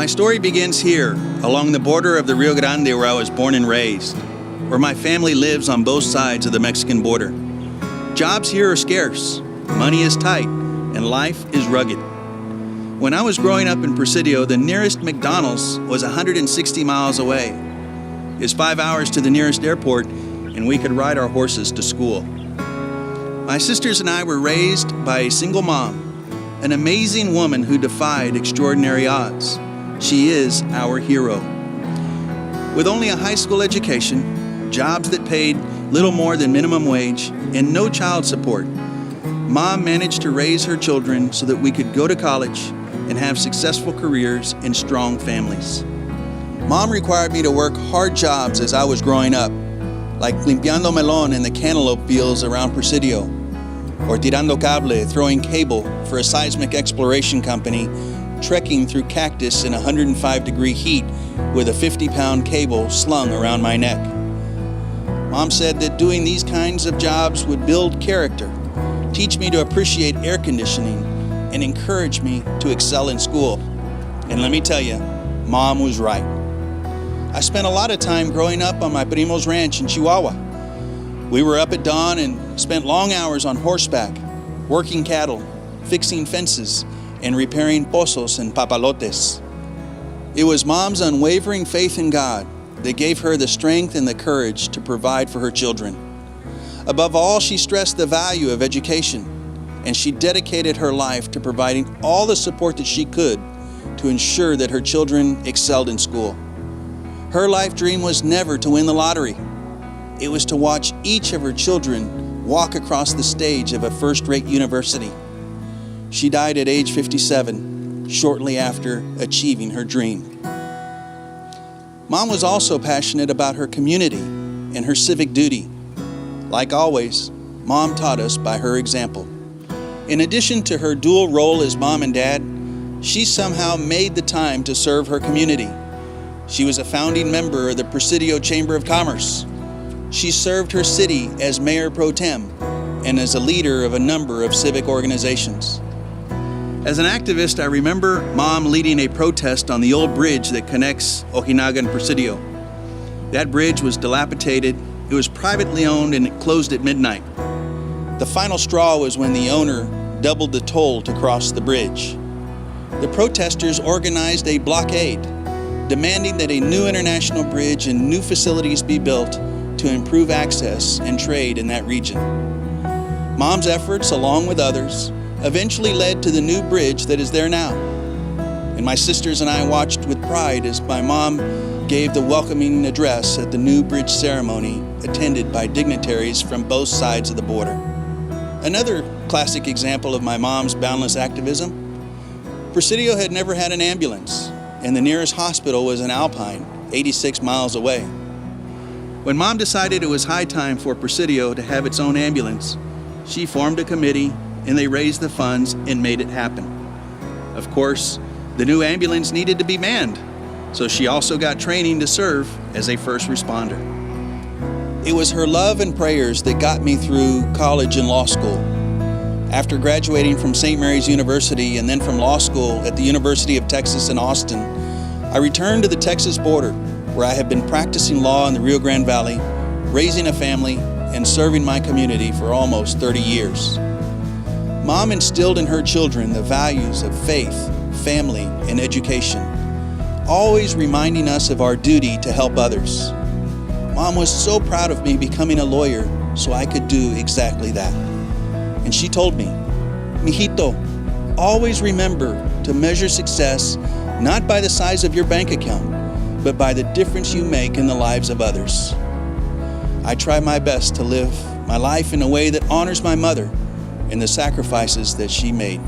My story begins here, along the border of the Rio Grande where I was born and raised, where my family lives on both sides of the Mexican border. Jobs here are scarce, money is tight, and life is rugged. When I was growing up in Presidio, the nearest McDonald's was 160 miles away. It's 5 hours to the nearest airport, and we could ride our horses to school. My sisters and I were raised by a single mom, an amazing woman who defied extraordinary odds. She is our hero. With only a high school education, jobs that paid little more than minimum wage, and no child support, Mom managed to raise her children so that we could go to college and have successful careers and strong families. Mom required me to work hard jobs as I was growing up, like limpiando melon in the cantaloupe fields around Presidio, or tirando cable, throwing cable for a seismic exploration company, trekking through cactus in 105-degree heat with a 50-pound cable slung around my neck. Mom said that doing these kinds of jobs would build character, teach me to appreciate air conditioning, and encourage me to excel in school. And let me tell you, Mom was right. I spent a lot of time growing up on my primo's ranch in Chihuahua. We were up at dawn and spent long hours on horseback, working cattle, fixing fences, and repairing pozos and papalotes. It was Mom's unwavering faith in God that gave her the strength and the courage to provide for her children. Above all, she stressed the value of education, and she dedicated her life to providing all the support that she could to ensure that her children excelled in school. Her life dream was never to win the lottery. It was to watch each of her children walk across the stage of a first-rate university. She died at age 57, shortly after achieving her dream. Mom was also passionate about her community and her civic duty. Like always, Mom taught us by her example. In addition to her dual role as mom and dad, she somehow made the time to serve her community. She was a founding member of the Presidio Chamber of Commerce. She served her city as mayor pro tem and as a leader of a number of civic organizations. As an activist, I remember Mom leading a protest on the old bridge that connects Ojinaga and Presidio. That bridge was dilapidated, it was privately owned, and it closed at midnight. The final straw was when the owner doubled the toll to cross the bridge. The protesters organized a blockade, demanding that a new international bridge and new facilities be built to improve access and trade in that region. Mom's efforts, along with others, eventually led to the new bridge that is there now. And my sisters and I watched with pride as my mom gave the welcoming address at the new bridge ceremony, attended by dignitaries from both sides of the border. Another classic example of my mom's boundless activism: Presidio had never had an ambulance, and the nearest hospital was in Alpine, 86 miles away. When Mom decided it was high time for Presidio to have its own ambulance, she formed a committee and they raised the funds and made it happen. Of course, the new ambulance needed to be manned, so she also got training to serve as a first responder. It was her love and prayers that got me through college and law school. After graduating from St. Mary's University and then from law school at the University of Texas in Austin, I returned to the Texas border, where I have been practicing law in the Rio Grande Valley, raising a family, and serving my community for almost 30 years. Mom instilled in her children the values of faith, family, and education, always reminding us of our duty to help others. Mom was so proud of me becoming a lawyer so I could do exactly that. And she told me, "Mijito, always remember to measure success not by the size of your bank account, but by the difference you make in the lives of others." I try my best to live my life in a way that honors my mother and the sacrifices that she made.